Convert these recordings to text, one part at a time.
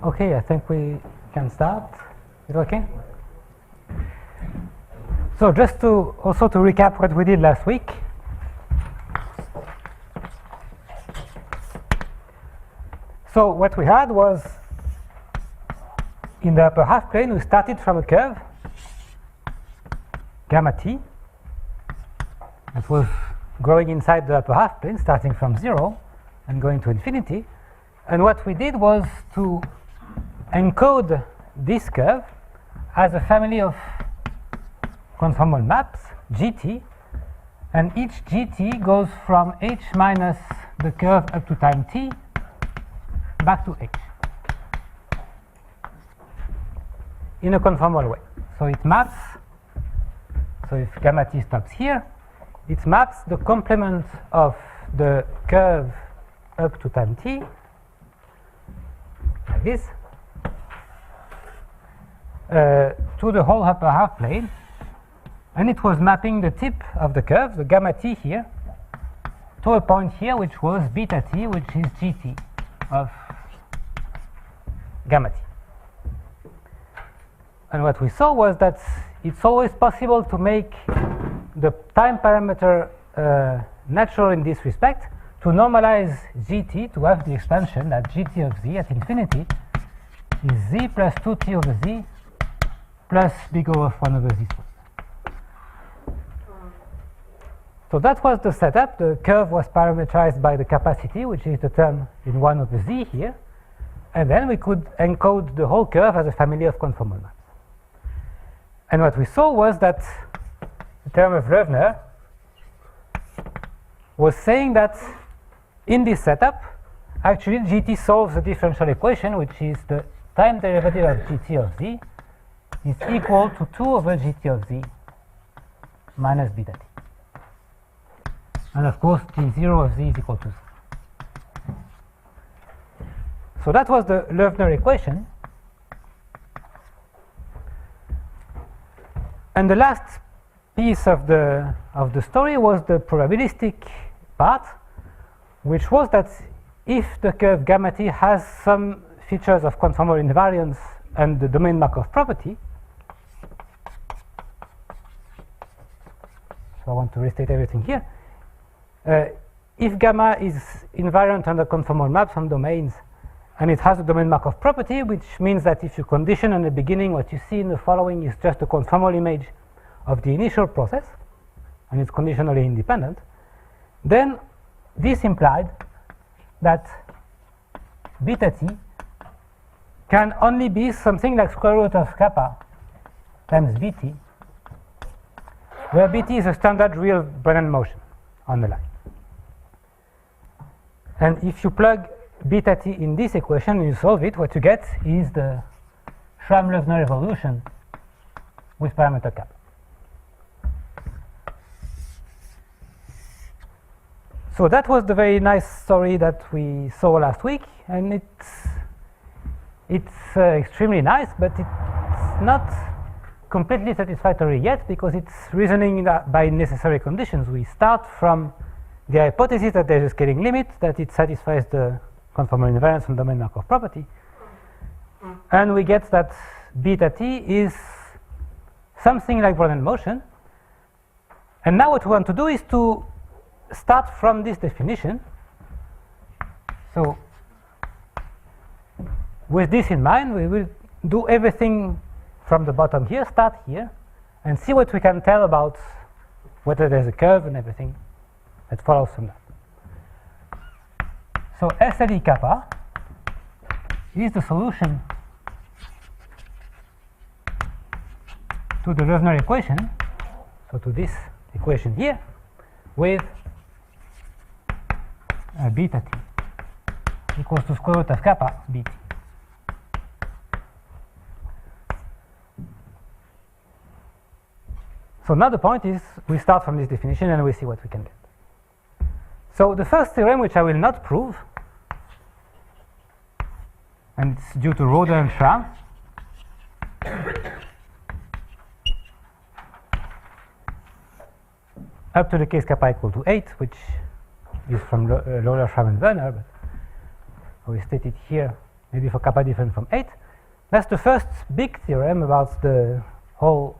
Okay, I think we can start. Is it okay? So just to recap what we did last week. So what we had was, in the upper half plane, we started from a curve, gamma t, that was growing inside the upper half plane, starting from 0 and going to infinity. And what we did was to encode this curve as a family of conformal maps, gt, and each gt goes from h minus the curve up to time t back to h in a conformal way. So it maps, so if gamma t stops here, it maps the complement of the curve up to time t, like this, to the whole upper half plane, and it was mapping the tip of the curve, the gamma t here, to a point here which was beta t, which is gt of gamma t. And what we saw was that it's always possible to make the time parameter natural in this respect, to normalize gt, to have the expansion that gt of z at infinity is z plus 2t over z plus big O of 1 over z squared. So that was the setup. The curve was parameterized by the capacity, which is the term in 1 over z here. And then we could encode the whole curve as a family of conformal maps. And what we saw was that the term of Loewner was saying that in this setup, actually gt solves the differential equation, which is the time derivative of gt of z is equal to 2 over gt of z minus beta t. And of course, t0 of z is equal to 0. So that was the Loewner equation. And the last piece of the story was the probabilistic part, which was that if the curve gamma t has some features of conformal invariance and the domain Markov property, so I want to restate everything here. If gamma is invariant under conformal maps on domains, and it has a domain Markov property, which means that if you condition in the beginning, what you see in the following is just a conformal image of the initial process, and it's conditionally independent, then this implied that beta t can only be something like square root of kappa times bt, where bt is a standard real Brennan motion on the line. And if you plug beta t in this equation and you solve it, what you get is the Schramm-Loewner evolution with parameter kappa. So that was the very nice story that we saw last week, and it's extremely nice, but it's not completely satisfactory yet, because it's reasoning by necessary conditions. We start from the hypothesis that there's a scaling limit, that it satisfies the conformal invariance and domain Markov property, and we get that beta t is something like Brennan motion. And now what we want to do is to start from this definition. So with this in mind, we will do everything from the bottom here, start here, and see what we can tell about whether there's a curve and everything that follows from that. So SLE kappa is the solution to the Loewner equation, so to this equation here, with beta t equals to square root of kappa bt. So now the point is we start from this definition and we see what we can get. So the first theorem, which I will not prove, and it's due to Roeder and Schramm, up to the case kappa equal to 8, which is from Loewner, Schramm-Loewner, but I will state it here, maybe for kappa different from 8. That's the first big theorem about the whole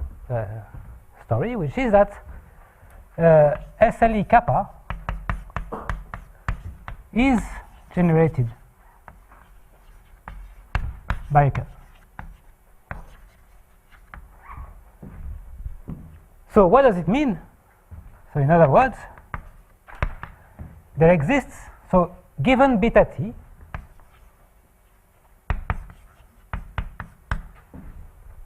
story, which is that SLE kappa is generated by a curve. So what does it mean? So in other words, there exists, so given beta t,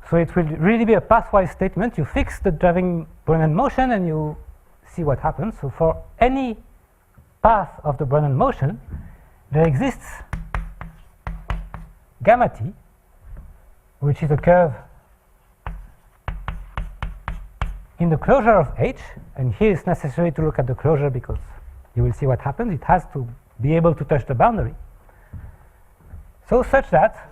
so it will really be a pathwise statement. You fix the driving Brownian motion and you see what happens. So for any path of the Brownian motion, there exists gamma t, which is a curve in the closure of H, and here it's necessary to look at the closure because you will see what happens. It has to be able to touch the boundary. So such that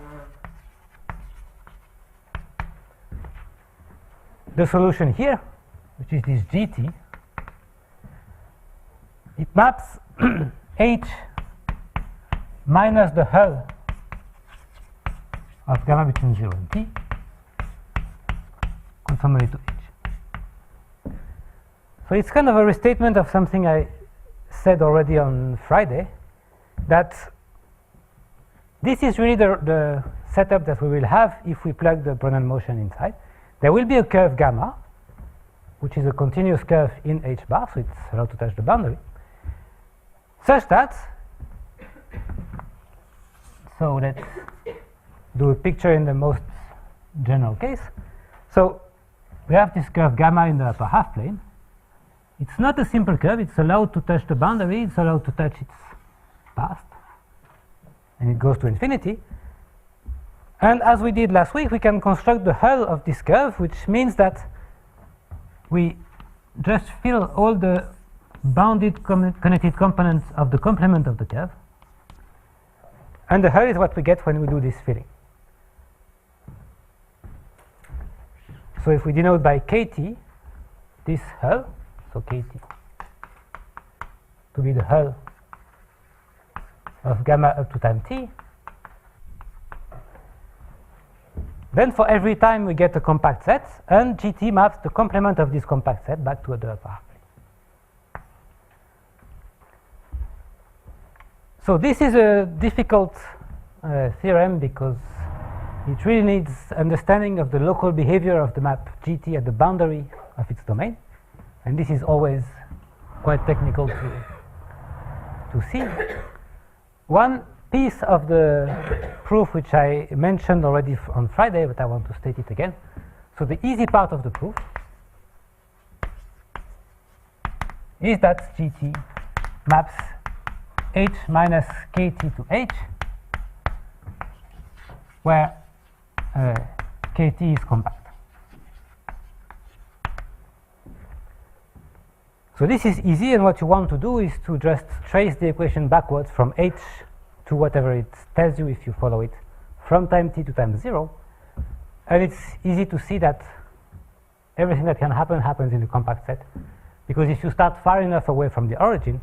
the solution here, which is this GT, it maps H minus the hull of gamma between 0 and t conformally to H. So it's kind of a restatement of something I said already on Friday, that this is really the setup that we will have if we plug the Brownian motion inside. There will be a curve gamma, which is a continuous curve in H bar, so it's allowed to touch the boundary, such that, so let's do a picture in the most general case. So we have this curve gamma in the upper half plane. It's not a simple curve. It's allowed to touch the boundary. It's allowed to touch its past. And it goes to infinity. And as we did last week, we can construct the hull of this curve, which means that we just fill all the bounded connected components of the complement of the curve. And the hull is what we get when we do this filling. So if we denote by KT this hull, so KT to be the hull of gamma up to time t, then for every time we get a compact set, and GT maps the complement of this compact set back to the upper half plane. So this is a difficult theorem because it really needs understanding of the local behavior of the map GT at the boundary of its domain. And this is always quite technical to see. One piece of the proof which I mentioned already on Friday, but I want to state it again. So the easy part of the proof is that GT maps H minus KT to H, where KT is compact. So this is easy, and what you want to do is to just trace the equation backwards from H to whatever it tells you if you follow it from time t to time 0. And it's easy to see that everything that can happen happens in the compact set, because if you start far enough away from the origin,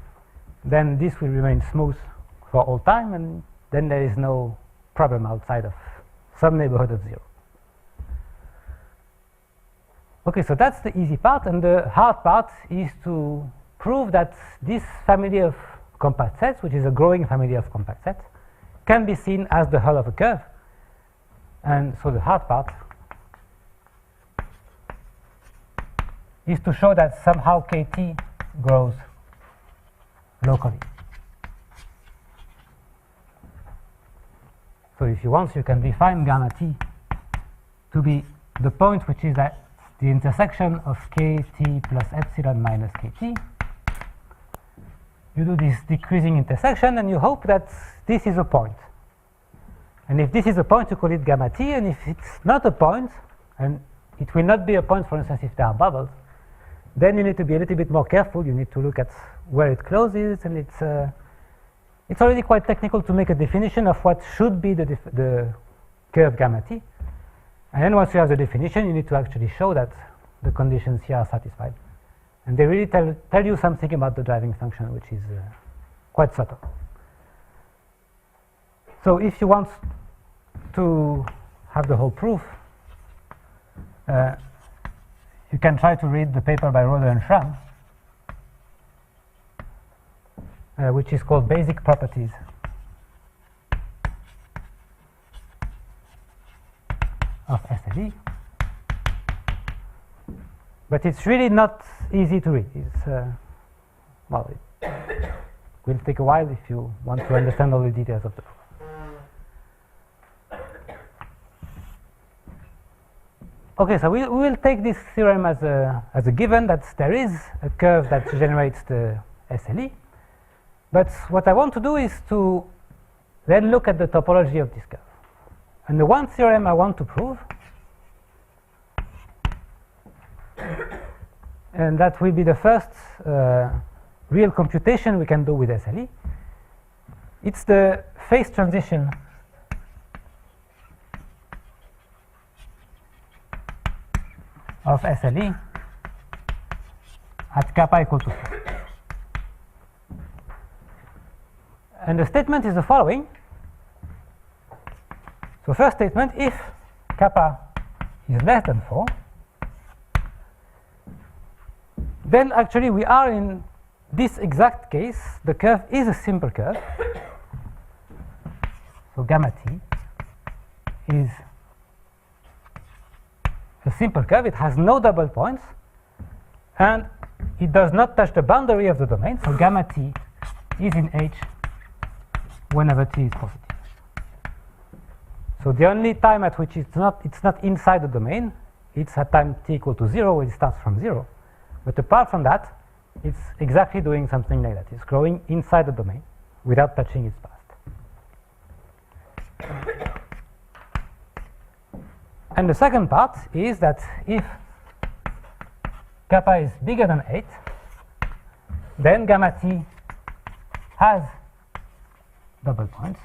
then this will remain smooth for all time, and then there is no problem outside of some neighborhood of 0. Okay, so that's the easy part, and the hard part is to prove that this family of compact sets, which is a growing family of compact sets, can be seen as the hull of a curve. And so the hard part is to show that somehow KT grows locally. So if you want, you can define gamma t to be the point which is at the intersection of kt plus epsilon minus kt. You do this decreasing intersection and you hope that this is a point. And if this is a point, you call it gamma t, and if it's not a point, and it will not be a point, for instance, if there are bubbles, then you need to be a little bit more careful. You need to look at where it closes, and it's already quite technical to make a definition of what should be the curve gamma t. And then once you have the definition, you need to actually show that the conditions here are satisfied. And they really tell you something about the driving function, which is quite subtle. So if you want to have the whole proof, you can try to read the paper by Roeder and Schramm, which is called Basic Properties of SLE. But it's really not easy to read. It's, well, it will take a while if you want to understand all the details of the program. Okay, so we will take this theorem as a given that there is a curve that generates the SLE. But what I want to do is to then look at the topology of this curve. And the one theorem I want to prove, and that will be the first real computation we can do with SLE, it's the phase transition of SLE at kappa equal to 4. And the statement is the following. So first statement, if kappa is less than 4, then actually we are in this exact case. The curve is a simple curve. So gamma t is a simple curve. It has no double points, and it does not touch the boundary of the domain. So gamma t is in H whenever t is positive. So the only time at which it's not inside the domain, it's at time t equal to 0 when it starts from 0. But apart from that, it's exactly doing something like that. It's growing inside the domain without touching its past. And the second part is that if kappa is bigger than 8, then gamma t has double points.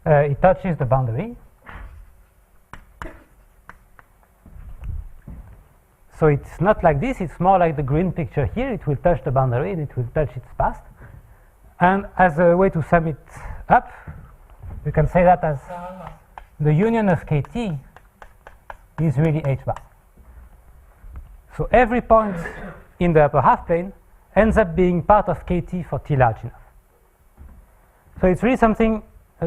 It touches the boundary. So it's not like this, it's more like the green picture here. It will touch the boundary and it will touch its past. And as a way to sum it up, you can say that as the union of kt is really h bar. So every point in the upper half plane ends up being part of kt for t large enough. So it's really something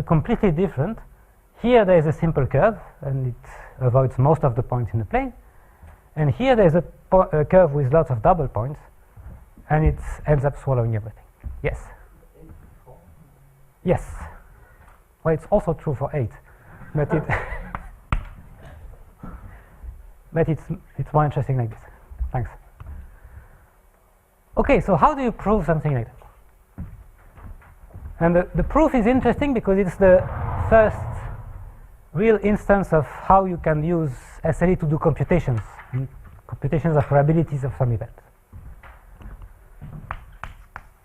completely different. Here there is a simple curve and it avoids most of the points in the plane. And here there's a curve with lots of double points and it ends up swallowing everything. Yes? Yes. Well, it's also true for 8, but it but it's more interesting like this. Thanks. Okay, so how do you prove something like that? And the proof is interesting because it's the first real instance of how you can use SLE to do computations of probabilities of some event.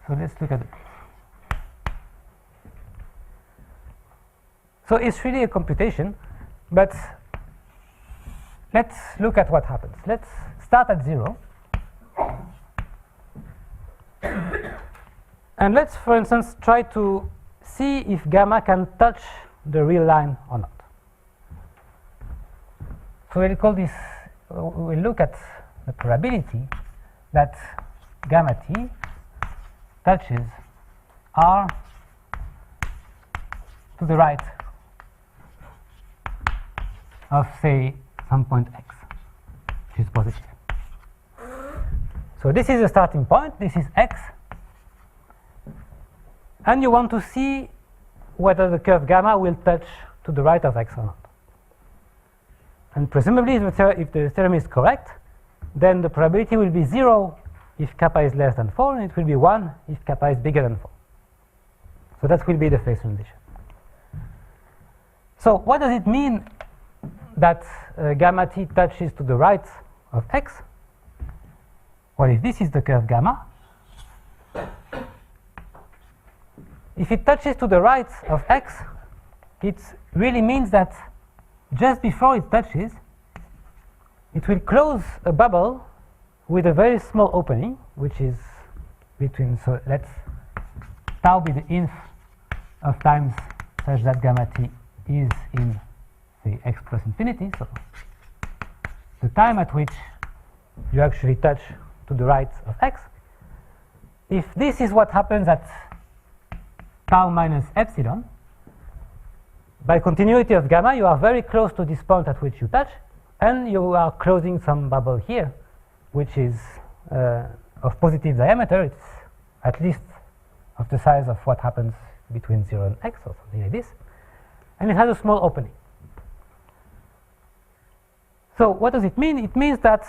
So let's look at it. So it's really a computation, but let's look at what happens. Let's start at 0. And let's, for instance, try to see if gamma can touch the real line or not. So we'll call this, we'll look at the probability that gamma t touches R to the right of, say, some point x, which is positive. So this is the starting point. This is x. And you want to see whether the curve gamma will touch to the right of x or not. And presumably, if the theorem is correct, then the probability will be 0 if kappa is less than 4, and it will be 1 if kappa is bigger than 4. So that will be the phase transition. So what does it mean that gamma t touches to the right of x? Well, if this is the curve gamma, if it touches to the right of x, it really means that just before it touches, it will close a bubble with a very small opening, which is between, so let's tau be the inf of times such that gamma t is in, say, x plus infinity. So the time at which you actually touch to the right of x. If this is what happens at tau minus epsilon, by continuity of gamma, you are very close to this point at which you touch, and you are closing some bubble here, which is of positive diameter. It's at least of the size of what happens between 0 and x, or something like this. And it has a small opening. So what does it mean? It means that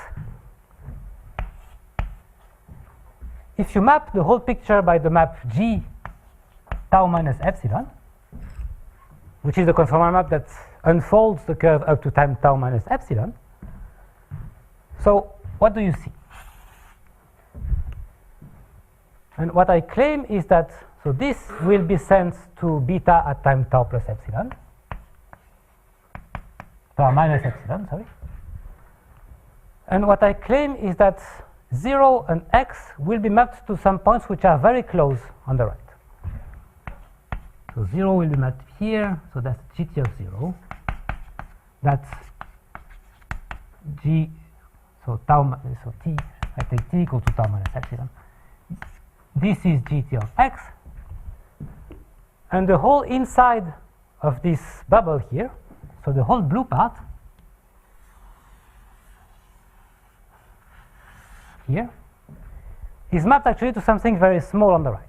if you map the whole picture by the map G tau minus epsilon, which is the conformal map that unfolds the curve up to time tau minus epsilon, so what do you see? And what I claim is that, so this will be sent to beta at time tau plus epsilon, tau minus epsilon, sorry. And what I claim is that 0 and x will be mapped to some points which are very close on the right. So 0 will be mapped here, so that's gt of 0. That's g, so tau, so t, I take t equal to tau minus epsilon. This is gt of x. And the whole inside of this bubble here, so the whole blue part, here, is mapped actually to something very small on the right.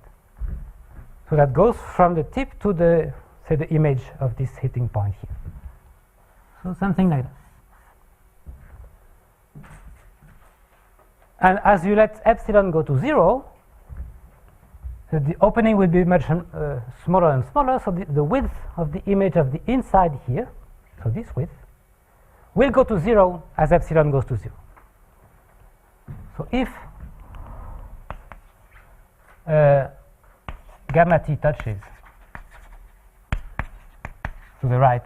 So that goes from the tip to the, say, the image of this hitting point here. So something like that. And as you let epsilon go to 0, so the opening will be much smaller and smaller. So the width of the image of the inside here, so this width, will go to 0 as epsilon goes to 0. So if gamma t touches to the right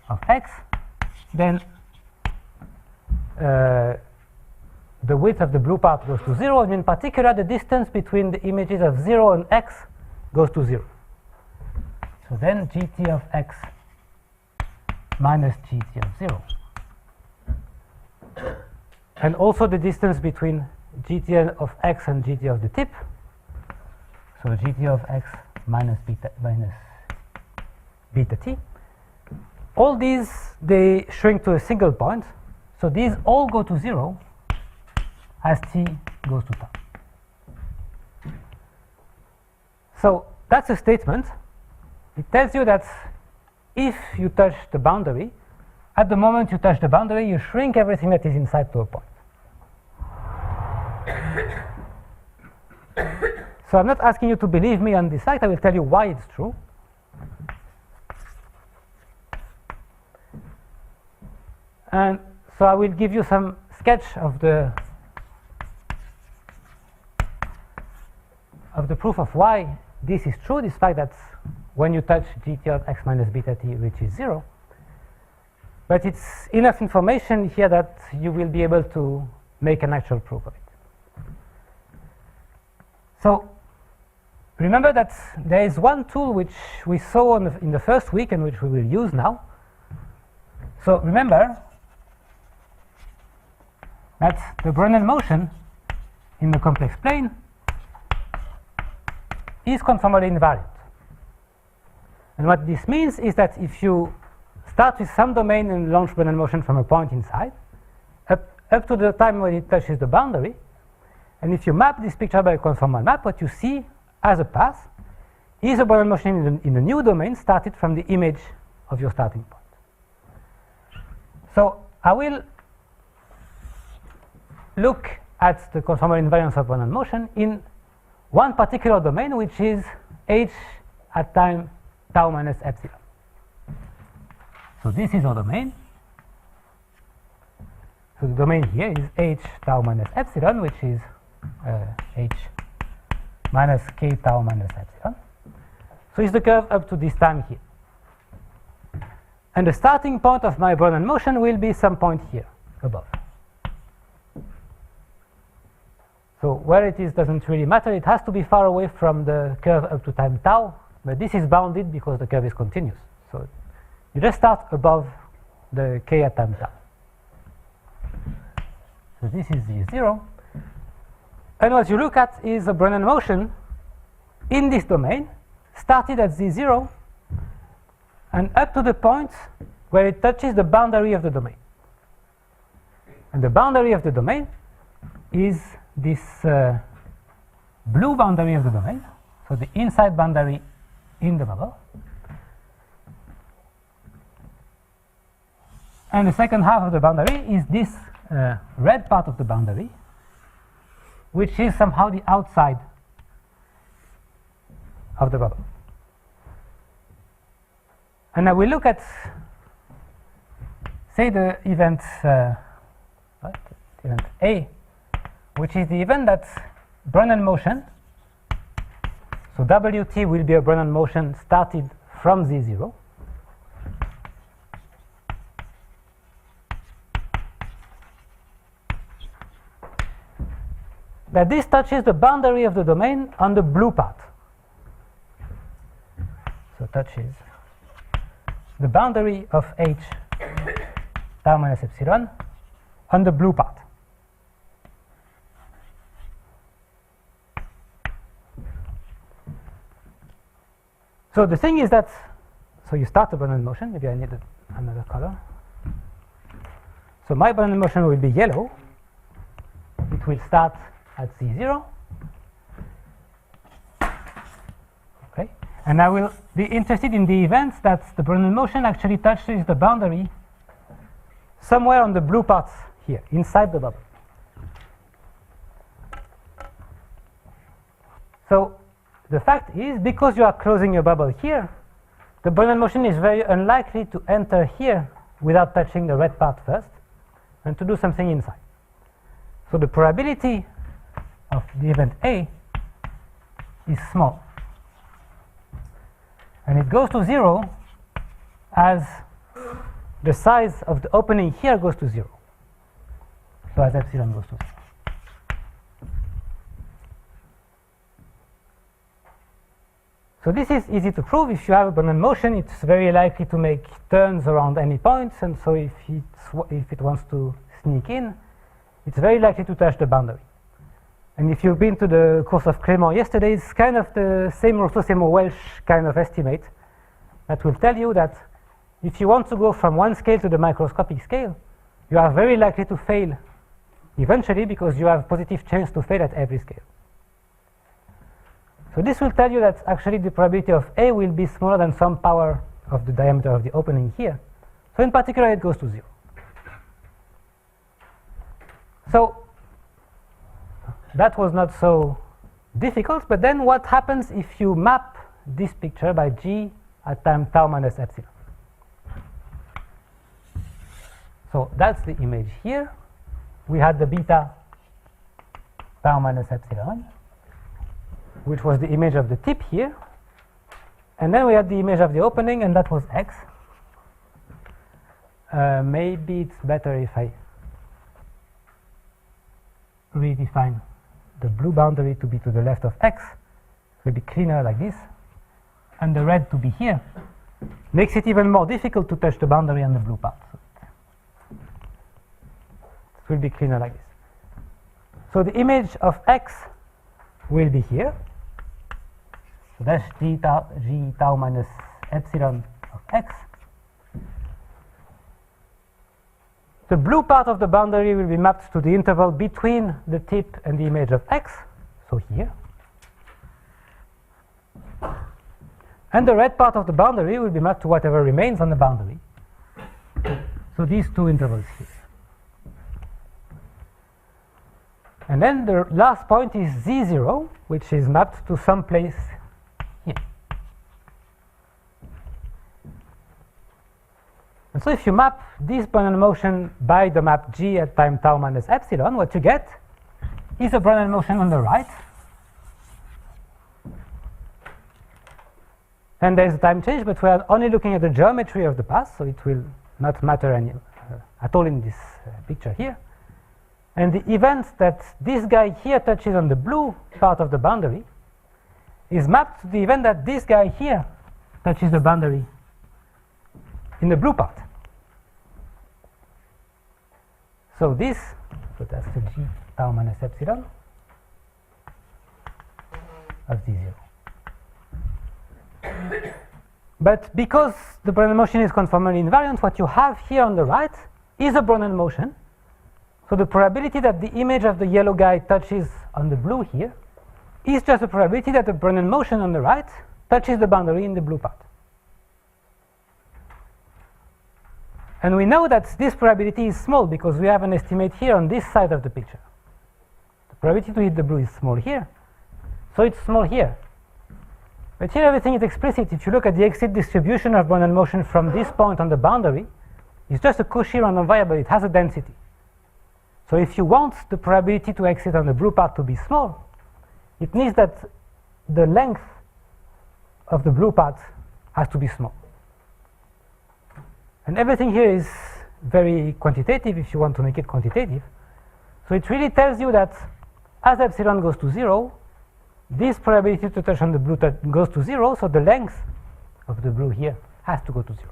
of x, then the width of the blue part goes to 0, and in particular the distance between the images of 0 and x goes to 0. So then gt of x minus gt of 0. And also the distance between gt of x and gt of the tip. So gt of x minus beta t. All these, they shrink to a single point. So these all go to 0 as t goes to tau. So that's a statement. It tells you that if you touch the boundary, at the moment you touch the boundary, you shrink everything that is inside to a point. So I'm not asking you to believe me on this fact. I will tell you why it's true. And so I will give you some sketch of the proof of why this is true, despite that when you touch gt of x minus beta t reaches 0. But it's enough information here that you will be able to make an actual proof of it. So remember that there is one tool which we saw in the first week and which we will use now. So remember that the Brennan motion in the complex plane is conformally invariant. And what this means is that if you start with some domain and launch Brennan motion from a point inside, up to the time when it touches the boundary, and if you map this picture by a conformal map, what you see as a path is a Brennan motion in a new domain started from the image of your starting point. So I will look at the conformal invariance of Brennan motion in one particular domain, which is h at time tau minus epsilon. So this is our domain. So the domain here is h tau minus epsilon, which is h minus k tau minus epsilon. So it's the curve up to this time here. And the starting point of my Brownian motion will be some point here above. So where it is doesn't really matter. It has to be far away from the curve up to time tau, but this is bounded because the curve is continuous. So you just start above the k at time tau. So this is z0. And what you look at is a Brownian motion in this domain, started at z0 and up to the point where it touches the boundary of the domain. And the boundary of the domain is this blue boundary of the domain, so the inside boundary in the bubble. And the second half of the boundary is this red part of the boundary, which is somehow the outside of the bubble. And now we look at, say, the event, event A, which is the event that's Brownian motion. So Wt will be a Brownian motion started from z0. That this touches the boundary of the domain on the blue part. So touches the boundary of h tau minus epsilon on the blue part. So the thing is that, so you start a Brownian motion, maybe I need another color. So my Brownian motion will be yellow. It will start at z0. Okay, and I will be interested in the events that the Brownian motion actually touches the boundary somewhere on the blue parts here, inside the bubble. So the fact is, because you are closing a bubble here, the Brownian motion is very unlikely to enter here without touching the red part first and to do something inside. So the probability of the event A is small. And it goes to 0 as the size of the opening here goes to 0. So as epsilon goes to 0. So this is easy to prove. If you have a Brownian motion, it's very likely to make turns around any points, and so if it wants to sneak in, it's very likely to touch the boundary. And if you've been to the course of Clément yesterday, it's kind of the same Rousseau-Seymour-Welch kind of estimate that will tell you that if you want to go from one scale to the microscopic scale, you are very likely to fail eventually because you have positive chance to fail at every scale. So this will tell you that actually the probability of A will be smaller than some power of the diameter of the opening here. So in particular, it goes to 0. So that was not so difficult, but then what happens if you map this picture by G at time tau minus epsilon? So that's the image here. We had the beta tau minus epsilon, which was the image of the tip here. And then we had the image of the opening, and that was x. Maybe it's better if I redefine the blue boundary to be to the left of x. It will be cleaner like this. And the red to be here. Makes it even more difficult to touch the boundary on the blue part. So it will be cleaner like this. So the image of x will be here. So that's g tau minus epsilon of x. The blue part of the boundary will be mapped to the interval between the tip and the image of x, so here. And the red part of the boundary will be mapped to whatever remains on the boundary. So these two intervals here. And then the last point is z0, which is mapped to some place here. And so if you map this Brownian motion by the map G at time tau minus epsilon, what you get is a Brownian motion on the right, And there's a time change, but we are only looking at the geometry of the path, so it will not matter at all in this picture here. And the event that this guy here touches on the blue part of the boundary is mapped to the event that this guy here touches the boundary in the blue part. So this, so that's the g tau minus epsilon of d0. But because the Brownian motion is conformally invariant, what you have here on the right is a Brownian motion. So the probability that the image of the yellow guy touches on the blue here is just a probability that the Brownian motion on the right touches the boundary in the blue part. And we know that this probability is small because we have an estimate here on this side of the picture. The probability to hit the blue is small here, so it's small here. But here everything is explicit. If you look at the exit distribution of Brownian motion from this point on the boundary, it's just a Cauchy random variable. It has a density. So if you want the probability to exit on the blue part to be small, it means that the length of the blue part has to be small. And everything here is very quantitative if you want to make it quantitative. So it really tells you that as epsilon goes to 0, this probability to touch on the blue goes to 0, so the length of the blue here has to go to 0.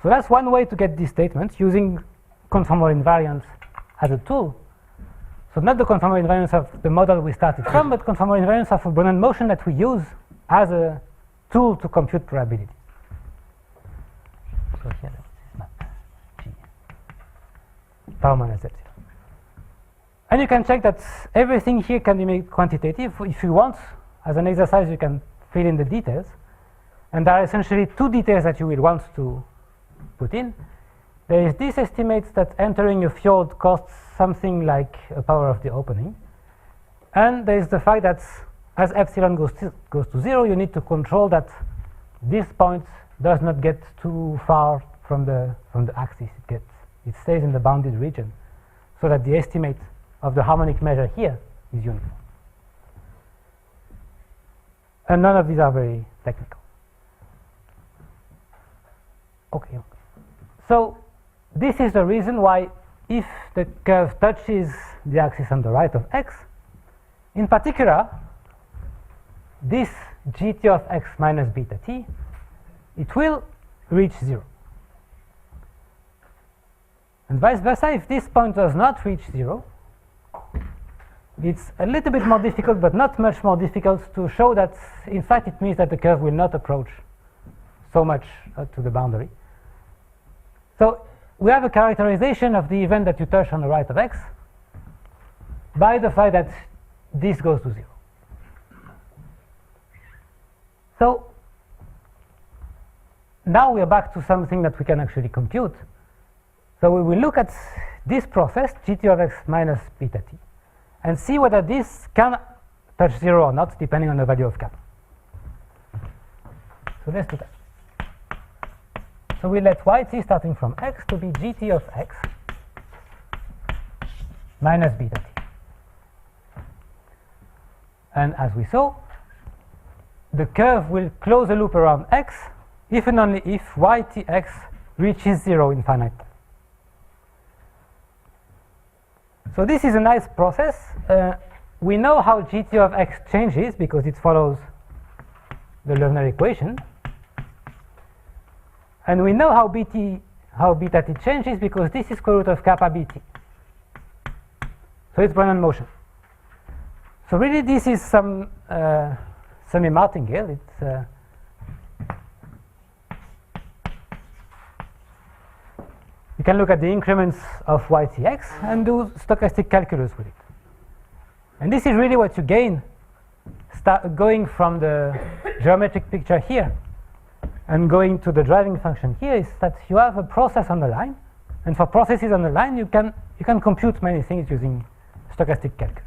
So that's one way to get this statement, using conformal invariance as a tool. So not the conformal invariance of the model we started from, but conformal invariance of a Brownian motion that we use as a tool to compute probability. So here, this is map G tau minus epsilon. And you can check that everything here can be made quantitative. If you want, as an exercise, you can fill in the details. And there are essentially two details that you will want to put in. There is this estimate that entering a fjord costs something like a power of the opening. And there is the fact that as epsilon goes to 0, you need to control that this point does not get too far from the axis. It stays in the bounded region, so that the estimate of the harmonic measure here is uniform. And none of these are very technical. Okay. So this is the reason why if the curve touches the axis on the right of x, in particular, this gt of x minus beta t, it will reach 0. And vice versa, if this point does not reach 0, it's a little bit more difficult, but not much more difficult, to show that, in fact, it means that the curve will not approach so much to the boundary. So we have a characterization of the event that you touch on the right of x by the fact that this goes to 0. So now we are back to something that we can actually compute. So we will look at this process, gt of x minus beta t, and see whether this can touch 0 or not, depending on the value of kappa. So let's do that. So we let yt starting from x to be gt of x minus beta t. And as we saw, the curve will close a loop around x if and only if ytx reaches 0 in finite time. So this is a nice process. We know how gt of x changes because it follows the Loewner equation. And we know how beta t changes because this is square root of kappa bt. So it's Brownian motion. So really this is some semi-martingale. It's you can look at the increments of ytx and do stochastic calculus with it. And this is really what you gain going from the geometric picture here and going to the driving function here, is that you have a process on the line, and for processes on the line you can compute many things using stochastic calculus.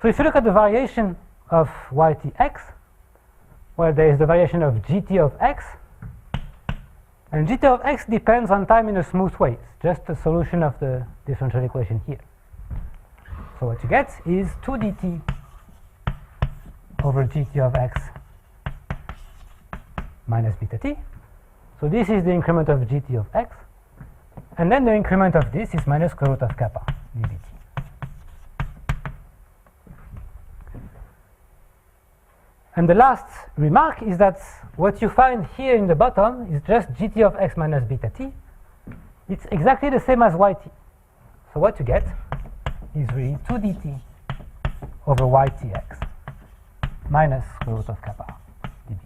So if you look at the variation of ytx, well, there is the variation of gt of x, and gt of x depends on time in a smooth way. It's just a solution of the differential equation here. So what you get is 2 dt over gt of x minus beta t. So this is the increment of gt of x, and then the increment of this is minus square root of kappa dbt. And the last remark is that what you find here in the bottom is just gt of x minus beta t. It's exactly the same as yt. So what you get is really 2 dt over ytx minus square root of kappa dbt.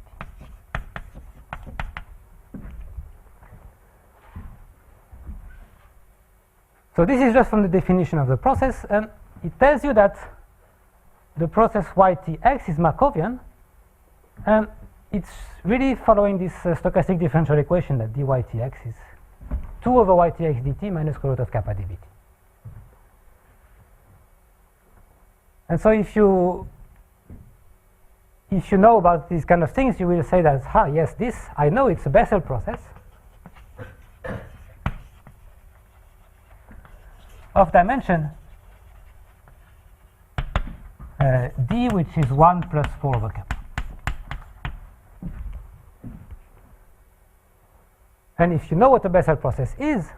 So this is just from the definition of the process, and it tells you that the process ytx is Markovian, and it's really following this stochastic differential equation that dytx is 2 over ytx dt minus square root of kappa dbt. And so if you know about these kind of things, you will say that, yes, this, I know it's a Bessel process of dimension d, which is 1 plus 4 over kappa. And if you know what a Bessel process is,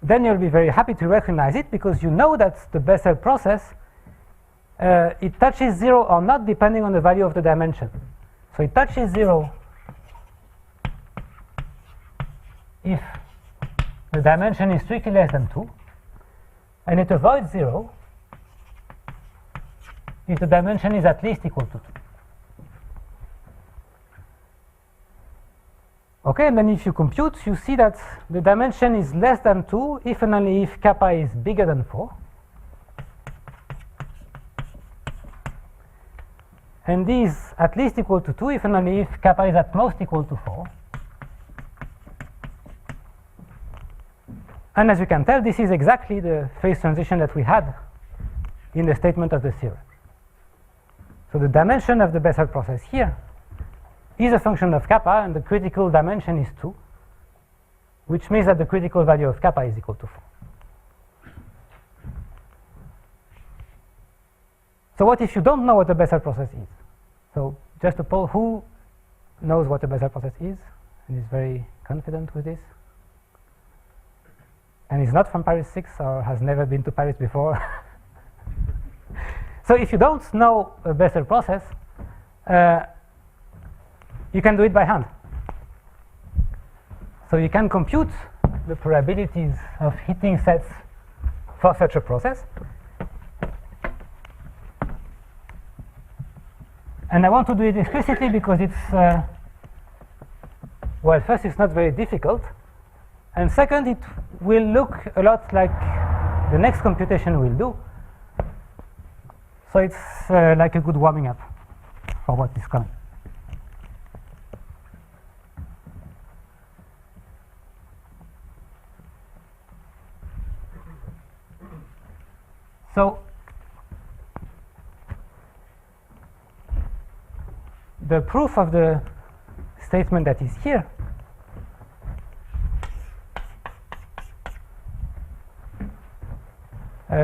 then you'll be very happy to recognize it, because you know that the Bessel process, it touches 0 or not depending on the value of the dimension. So it touches 0 if the dimension is strictly less than 2, and it avoids 0 if the dimension is at least equal to 2. Okay, and then if you compute, you see that the dimension is less than 2 if and only if kappa is bigger than 4. And d is at least equal to 2 if and only if kappa is at most equal to 4. And as you can tell, this is exactly the phase transition that we had in the statement of the theorem. So the dimension of the Bessel process here is a function of kappa, and the critical dimension is 2, which means that the critical value of kappa is equal to 4. So what if you don't know what a Bessel process is? So just a poll, who knows what a Bessel process is and is very confident with this? And is not from Paris 6 or has never been to Paris before? So if you don't know a Bessel process, you can do it by hand. So you can compute the probabilities of hitting sets for such a process. And I want to do it explicitly because it's, well, first, it's not very difficult. And second, it will look a lot like the next computation we'll do. So it's like a good warming up for what is coming. So the proof of the statement that is here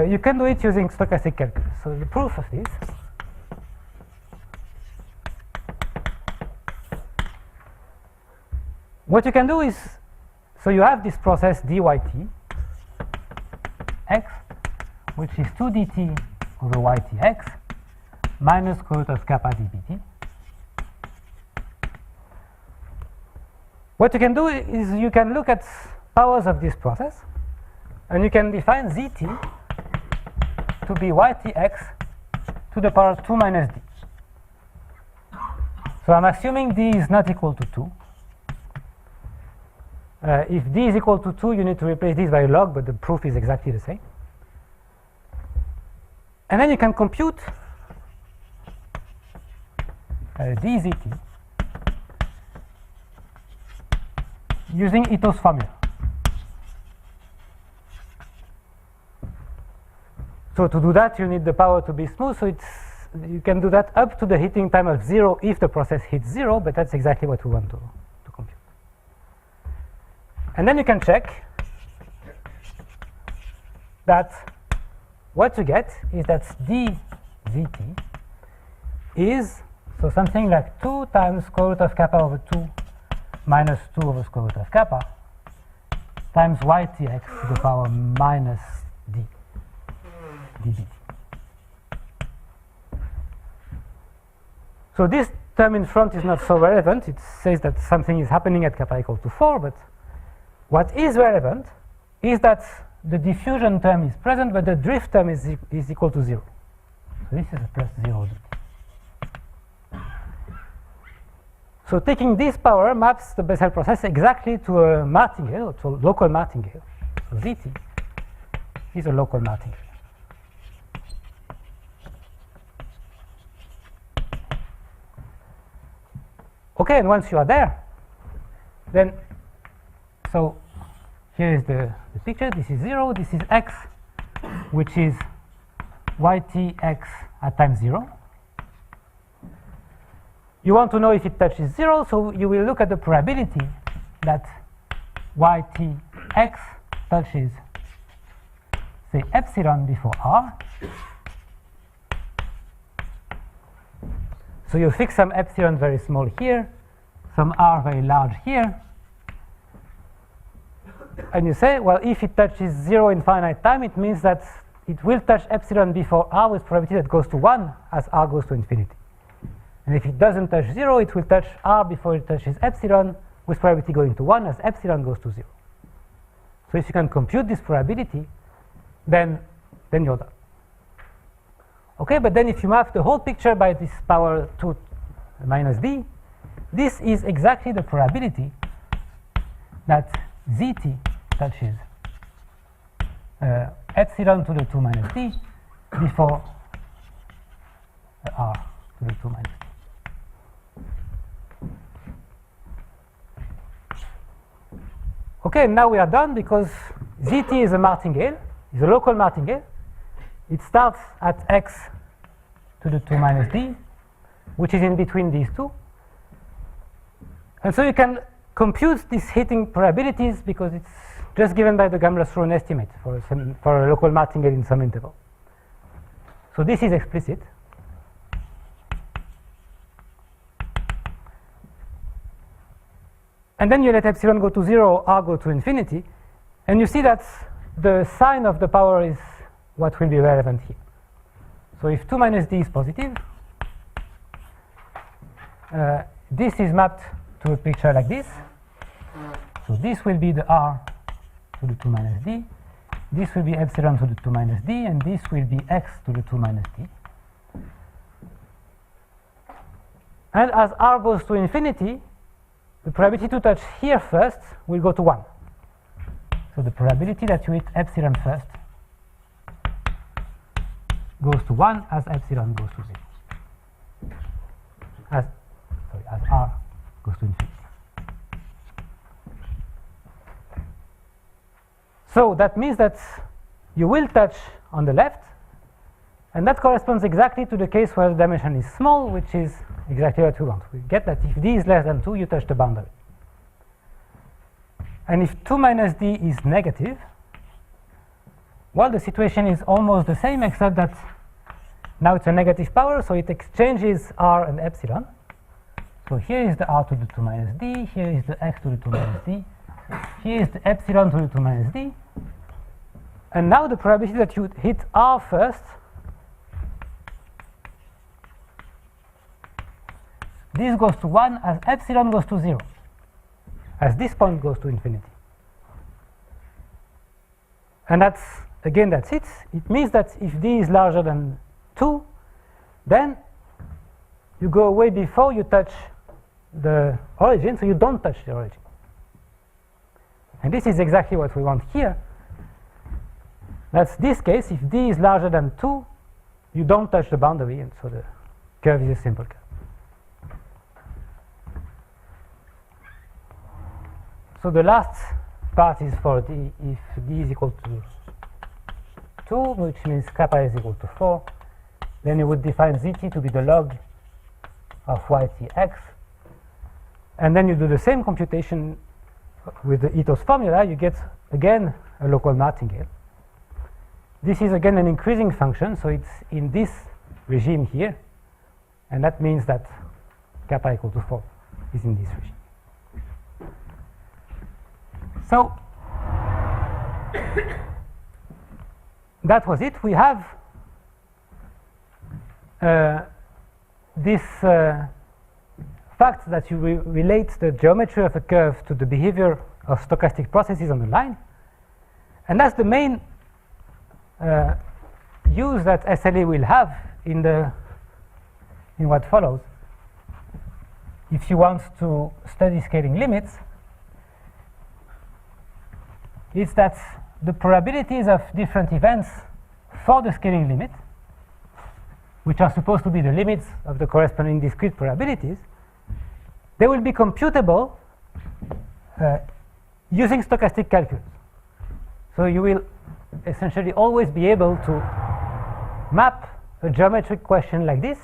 you can do it using stochastic calculus. So the proof of this what you can do is, so you have this process dyt x, which is 2 dt over ytx minus square root of kappa dbt. What you can do is you can look at powers of this process, and you can define zt to be ytx to the power 2 minus d. So I'm assuming d is not equal to 2. If d is equal to 2, you need to replace this by a log, but the proof is exactly the same. And then you can compute dzt using Ito's formula. So to do that, you need the power to be smooth. So you can do that up to the hitting time of 0 if the process hits 0, but that's exactly what we want to compute. And then you can check that what you get is that dzt is So something like 2 times square root of kappa over 2 minus 2 over square root of kappa times ytx to the power minus d ddt. So this term in front is not so relevant. It says that something is happening at kappa equal to 4, but what is relevant is that the diffusion term is present, but the drift term is equal to 0. So this is a plus 0 dt. So taking this power maps the Bessel process exactly to a martingale, or to a local martingale. So dt is a local martingale. Okay, and once you are there, then, so here is the picture. This is 0, this is x, which is ytx at time 0. You want to know if it touches 0, so you will look at the probability that ytx touches, say, epsilon before r. So you fix some epsilon very small here, some r very large here, and you say, well, if it touches 0 in finite time, it means that it will touch epsilon before r with probability that goes to 1 as r goes to infinity. And if it doesn't touch 0, it will touch r before it touches epsilon with probability going to 1 as epsilon goes to 0. So if you can compute this probability, then you're done. Okay, but then if you map the whole picture by this power 2 minus d, this is exactly the probability that zt touches epsilon to the 2 minus d before r to the 2 minus d. Okay, now we are done because zt is a martingale, is a local martingale. It starts at x to the 2 minus d, which is in between these two. And so you can compute these hitting probabilities because it's just given by the Gamble-Rowan estimate for a local martingale in some interval. So this is explicit. And then you let epsilon go to 0, r go to infinity, and you see that the sign of the power is what will be relevant here. So if 2 minus d is positive, this is mapped to a picture like this. So this will be the r to the 2 minus d, this will be epsilon to the 2 minus d, and this will be x to the 2 minus d. And as r goes to infinity, the probability to touch here first will go to 1. So the probability that you hit epsilon first goes to 1 as epsilon goes to 0. As r goes to infinity. So that means that you will touch on the left, and that corresponds exactly to the case where the dimension is small, which is exactly what we want. We get that if d is less than 2, you touch the boundary. And if 2 minus d is negative, well, the situation is almost the same, except that now it's a negative power, so it exchanges r and epsilon. So here is the r to the 2 minus d, here is the x to the 2 minus d, here is the epsilon to the 2 minus d. And now the probability that you hit r first, this goes to 1 as epsilon goes to 0, as this point goes to infinity. And that's, again, that's it. It means that if d is larger than 2, then you go away before you touch the origin, so you don't touch the origin. And this is exactly what we want here. That's this case. If d is larger than 2, you don't touch the boundary, and so the curve is a simple curve. So the last part is for d, if d is equal to 2, which means kappa is equal to 4, then you would define zt to be the log of ytx, and then you do the same computation with the ethos formula. You get again a local martingale. This is again an increasing function, so it's in this regime here, and that means that kappa equal to 4 is in this regime. So that was it. We have this fact that you relate the geometry of a curve to the behavior of stochastic processes on the line. And that's the main use that SLA will have in what follows. If you want to study scaling limits, is that the probabilities of different events for the scaling limit, which are supposed to be the limits of the corresponding discrete probabilities, they will be computable using stochastic calculus. So you will essentially always be able to map a geometric question like this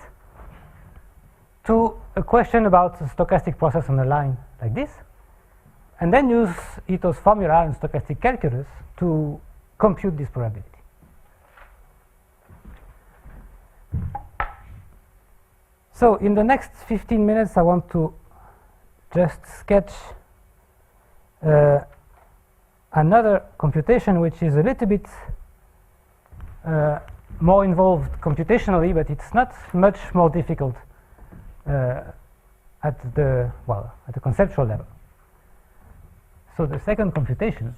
to a question about a stochastic process on a line like this, and then use Ito's formula in stochastic calculus to compute this probability. So in the next 15 minutes, I want to just sketch another computation which is a little bit more involved computationally, but it's not much more difficult at the conceptual level. So the second computation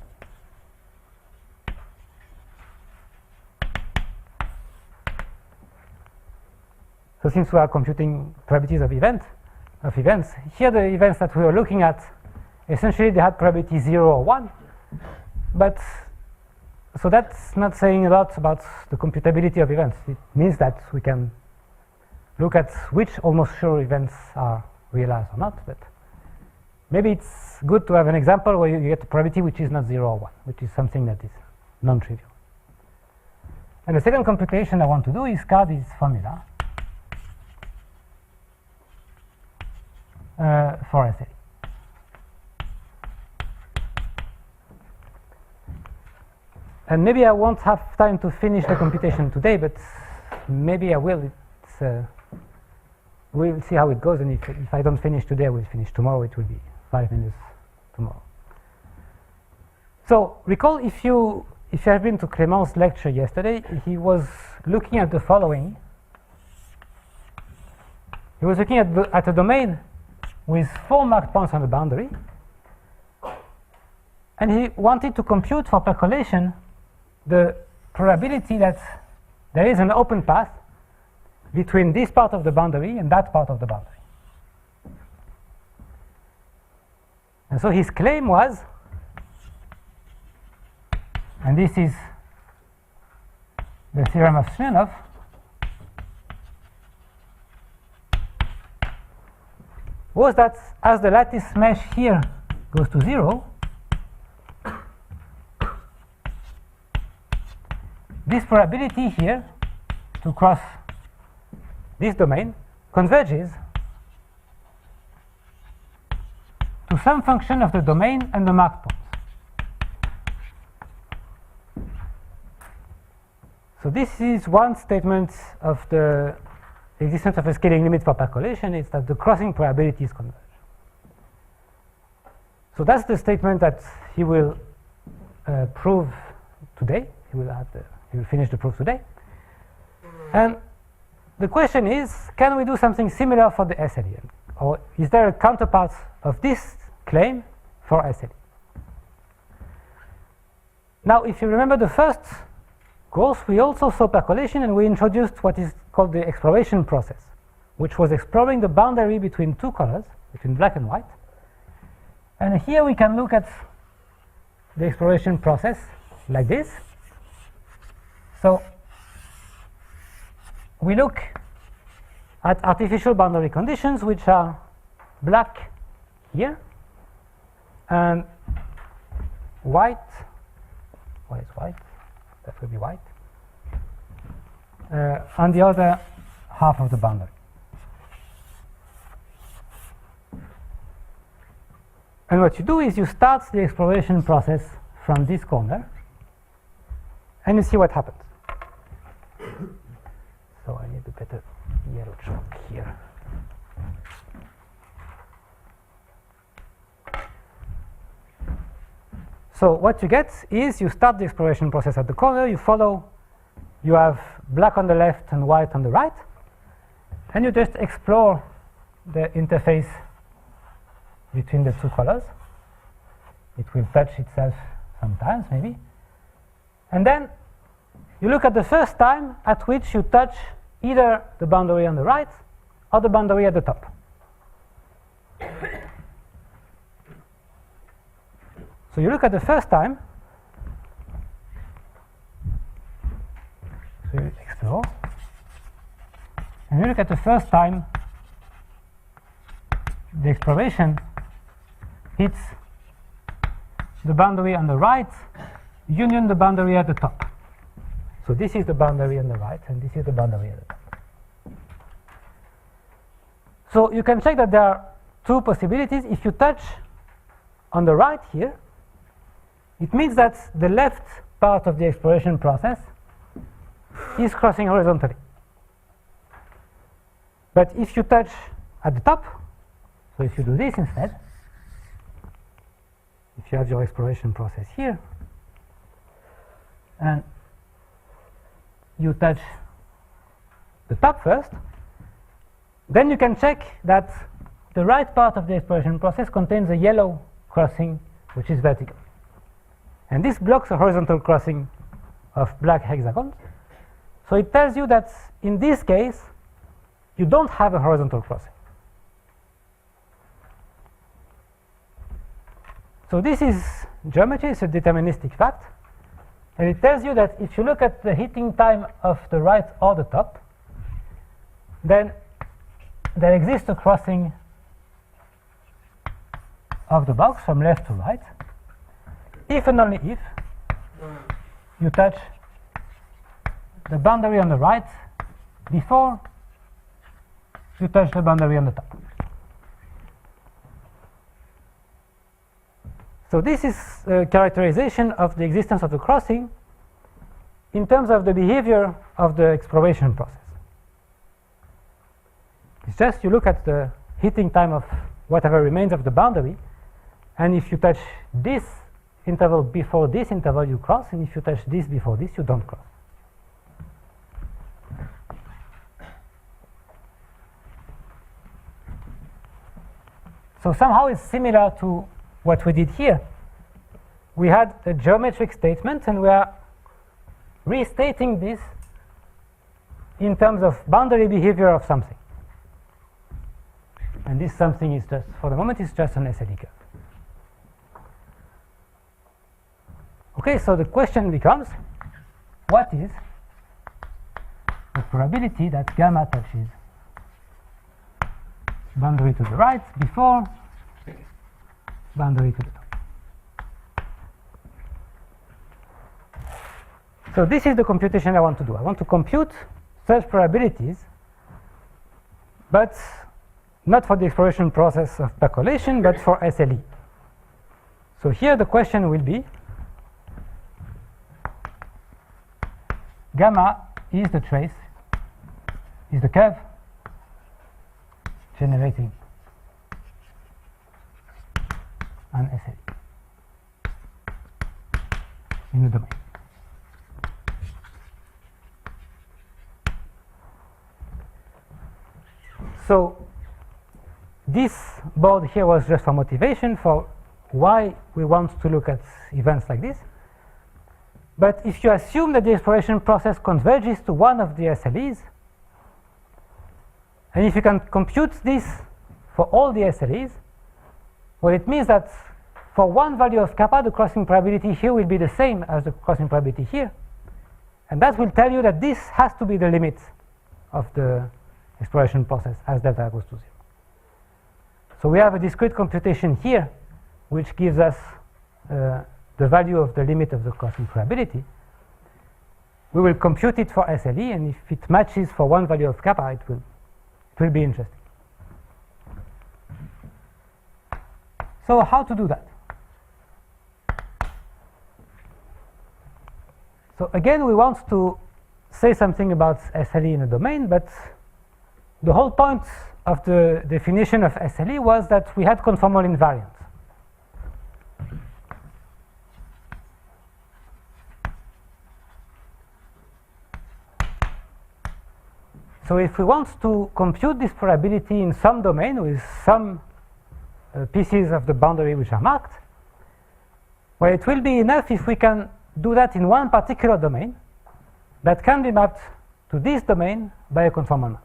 so since we are computing probabilities of events, here the events that we are looking at, essentially they had probability 0 or 1, but so that's not saying a lot about the computability of events. It means that we can look at which almost sure events are realized or not, but maybe it's good to have an example where you get a probability which is not 0 or 1, which is something that is non-trivial. And the second computation I want to do is carve this formula for SLE. And maybe I won't have time to finish the computation today, but maybe I will. We'll see how it goes, and if I don't finish today, I will finish tomorrow. It will be 5 minutes tomorrow. So recall, if you have been to Clément's lecture yesterday, he was looking at the following. He was looking at a domain with 4 marked points on the boundary, and he wanted to compute for percolation the probability that there is an open path between this part of the boundary and that part of the boundary. And so his claim was, and this is the theorem of Smirnov, was that as the lattice mesh here goes to 0, this probability here to cross this domain converges to some function of the domain and the marked points. So this is one statement of the existence of a scaling limit for percolation, is that the crossing probabilities converge. So that's the statement that he will prove today. He will finish the proof today. And the question is, can we do something similar for the SLE? Or is there a counterpart of this claim for SLE? Now, if you remember the first course, we also saw percolation, and we introduced what is called the exploration process, which was exploring the boundary between two colors, between black and white. And here we can look at the exploration process like this. So we look at artificial boundary conditions, which are black here and white. What is white? That will be white. On the other half of the boundary. And what you do is you start the exploration process from this corner, and you see what happens. So I need a better yellow chalk here. So what you get is you start the exploration process at the corner, you follow, you have black on the left and white on the right, and you just explore the interface between the two colors. It will touch itself sometimes, maybe. And then you look at the first time at which you touch either the boundary on the right or the boundary at the top. So you look at the first time, so you explore, and you look at the first time the exploration hits the boundary on the right, union the boundary at the top. So this is the boundary on the right, and this is the boundary at the top. So you can check that there are two possibilities. If you touch on the right here, it means that the left part of the exploration process is crossing horizontally. But if you touch at the top, so if you do this instead, if you have your exploration process here, and you touch the top first, then you can check that the right part of the exploration process contains a yellow crossing which is vertical. And this blocks a horizontal crossing of black hexagons. So it tells you that in this case, you don't have a horizontal crossing. So this is geometry, it's a deterministic fact. And it tells you that if you look at the heating time of the right or the top, then there exists a crossing of the box from left to right, if and only if you touch the boundary on the right before you touch the boundary on the top. So this is a characterization of the existence of the crossing in terms of the behavior of the exploration process. It's just you look at the heating time of whatever remains of the boundary, and if you touch this interval before this interval, you cross, and if you touch this before this, you don't cross. So somehow it's similar to what we did here. We had a geometric statement, and we are restating this in terms of boundary behavior of something. And this something is just, for the moment, is just an SLE curve. Okay, so the question becomes, what is the probability that gamma touches boundary to the right before boundary to the top? So this is the computation I want to do. I want to compute such probabilities, but not for the exploration process of percolation, but for SLE. So here the question will be, gamma is the trace, is the curve generating an SLE in the domain. So this board here was just for motivation for why we want to look at events like this. But if you assume that the exploration process converges to one of the SLEs, and if you can compute this for all the SLEs, well, it means that for one value of kappa, the crossing probability here will be the same as the crossing probability here. And that will tell you that this has to be the limit of the exploration process as delta goes to 0. So we have a discrete computation here which gives us the value of the limit of the crossing probability. We will compute it for SLE, and if it matches for one value of kappa, it will be interesting. So how to do that? So again, we want to say something about SLE in a domain, but the whole point of the definition of SLE was that we had conformal invariance. So if we want to compute this probability in some domain with some pieces of the boundary which are marked, well, it will be enough if we can do that in one particular domain that can be mapped to this domain by a conformal map.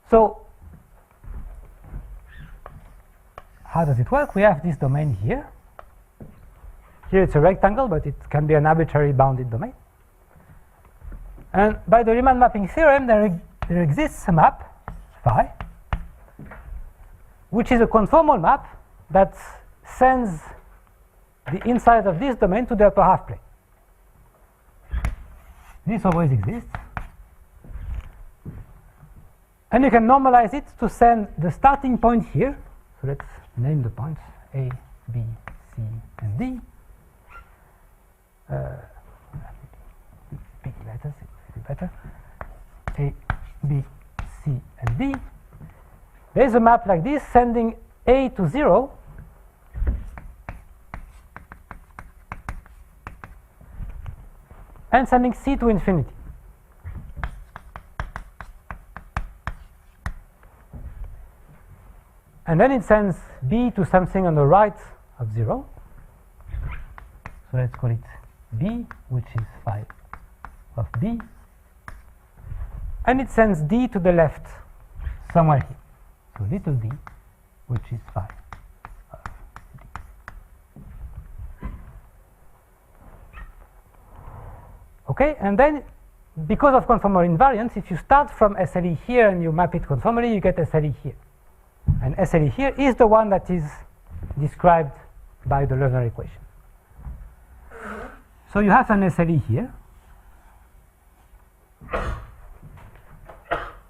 So how does it work? We have this domain here. Here it's a rectangle, but it can be an arbitrary bounded domain. And by the Riemann mapping theorem, there exists a map, phi, which is a conformal map that sends the inside of this domain to the upper half plane. This always exists. And you can normalize it to send the starting point here. So let's name the points A, B, C, and D. Big letters, it will be better. A, B, C, and D. There's a map like this sending A to 0 and sending C to infinity. And then it sends B to something on the right of 0. So let's call it B, which is phi of B. And it sends D to the left somewhere here. So little d, which is phi of D. Okay, and then because of conformal invariance, if you start from SLE here and you map it conformally, you get SLE here. And SLE here is the one that is described by the Loewner equation. So you have an SLE here.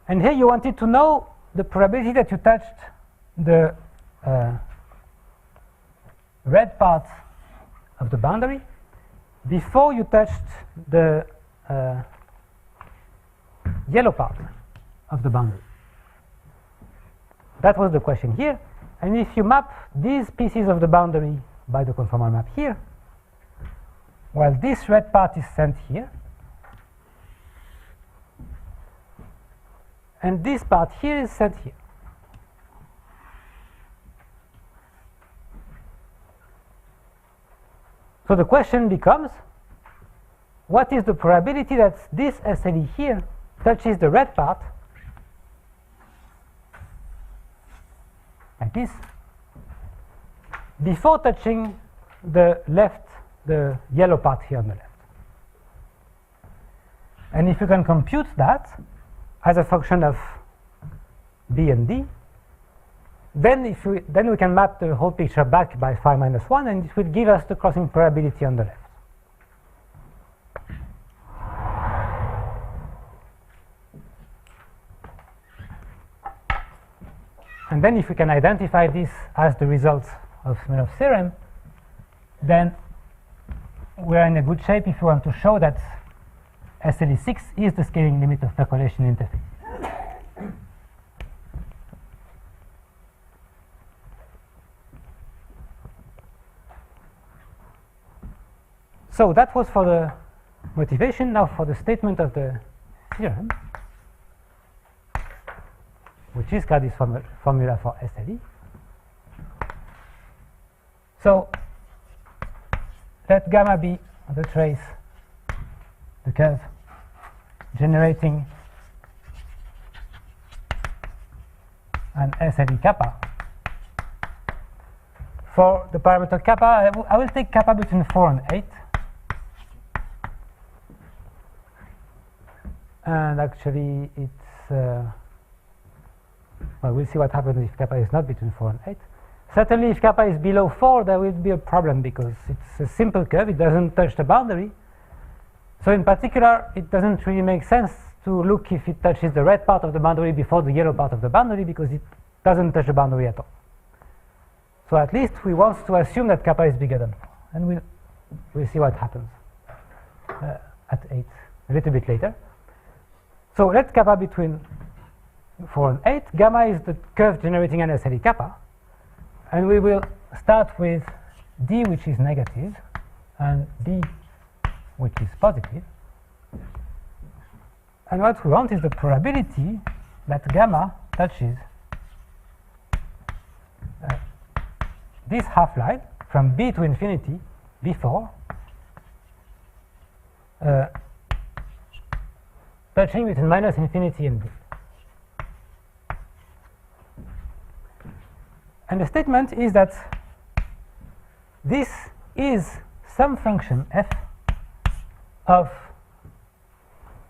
And here you wanted to know the probability that you touched the red part of the boundary before you touched the yellow part of the boundary. That was the question here. And if you map these pieces of the boundary by the conformal map here, well, this red part is sent here, and this part here is sent here. So the question becomes, what is the probability that this SLE here touches the red part like this before touching the yellow part here on the left? And if you can compute that as a function of B and D, then we can map the whole picture back by phi minus 1, and it will give us the crossing probability on the left. And then if we can identify this as the result of Smirnov's theorem, then we're in a good shape if we want to show that SLE6 is the scaling limit of percolation interface. So that was for the motivation. Now for the statement of the theorem, which is Cardis formula for SLE. So let gamma be the trace, the curve generating an SLE kappa. For the parameter kappa, I will take kappa between 4 and 8. And actually, it's well, we'll see what happens if kappa is not between 4 and 8. Certainly, if kappa is below 4, there will be a problem because it's a simple curve. It doesn't touch the boundary. So in particular, it doesn't really make sense to look if it touches the red part of the boundary before the yellow part of the boundary, because it doesn't touch the boundary at all. So at least we want to assume that kappa is bigger than 4. And we'll see what happens at 8 a little bit later. So let kappa between 4 and 8. Gamma is the curve generating an SLE kappa. And we will start with D, which is negative, and D, which is positive. And what we want is the probability that gamma touches this half-line from b to infinity before touching between minus infinity and b. And the statement is that this is some function f of,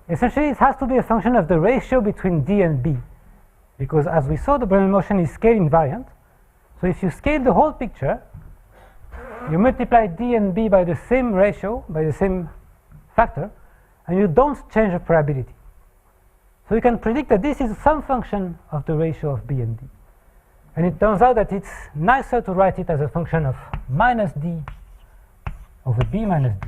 essentially it has to be a function of the ratio between d and b, because as we saw, the Brillouin motion is scale invariant. So if you scale the whole picture, you multiply d and b by the same ratio, by the same factor, and you don't change the probability. So you can predict that this is some function of the ratio of b and d. And it turns out that it's nicer to write it as a function of minus d over b minus d.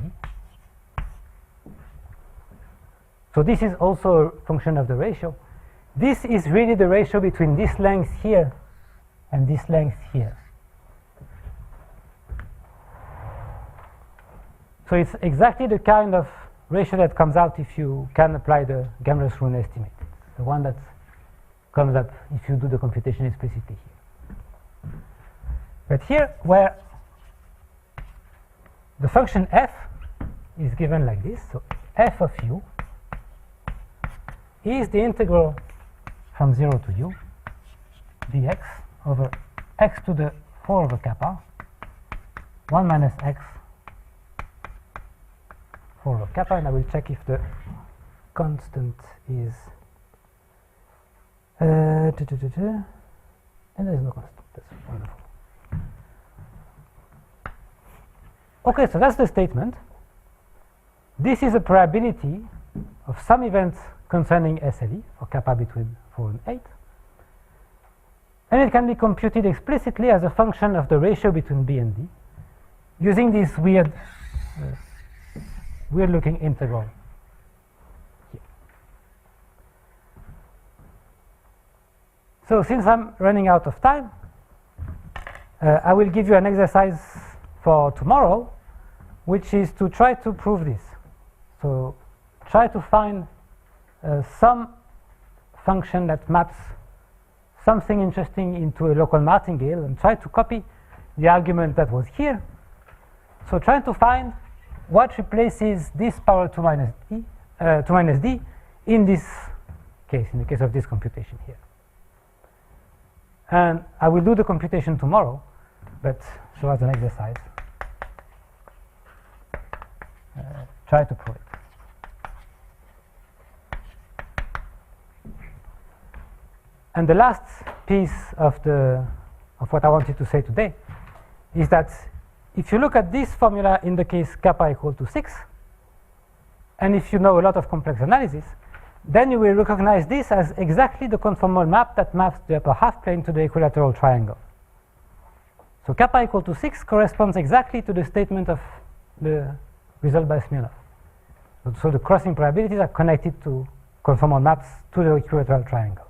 So this is also a function of the ratio. This is really the ratio between this length here and this length here. So it's exactly the kind of ratio that comes out if you can apply the Gamma-Roon estimate, the one that comes up if you do the computation explicitly here. But here, where the function f is given like this, so f of u is the integral from 0 to u dx over x to the 4 over kappa 1 minus x 4 over kappa, and I will check if the constant is and there is no constant. That's wonderful. Okay, so that's the statement. This is a probability of some event concerning SLE for kappa between 4 and 8. And it can be computed explicitly as a function of the ratio between b and d using this weird looking integral here. So since I'm running out of time, I will give you an exercise for tomorrow, which is to try to prove this. So try to find some function that maps something interesting into a local martingale and try to copy the argument that was here. So trying to find what replaces this power 2 minus d in this case, in the case of this computation here. And I will do the computation tomorrow, but so as an exercise, try to prove it. And the last piece of what I wanted to say today is that if you look at this formula in the case kappa equal to 6, and if you know a lot of complex analysis, then you will recognize this as exactly the conformal map that maps the upper half plane to the equilateral triangle. So kappa equal to 6 corresponds exactly to the statement of the result by Smirnov. So the crossing probabilities are connected to conformal maps to the equilateral triangle.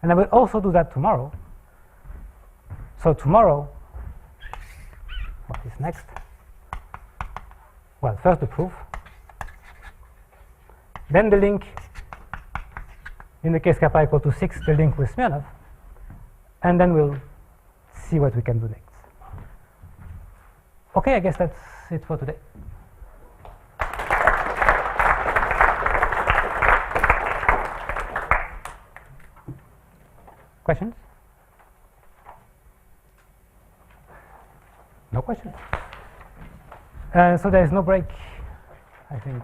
And I will also do that tomorrow. So tomorrow, what is next? Well, first the proof, then the link, in the case kappa equal to 6, the link with Smirnov, and then we'll see what we can do next. Okay, I guess that's it for today. Questions? No questions? So there is no break, I think.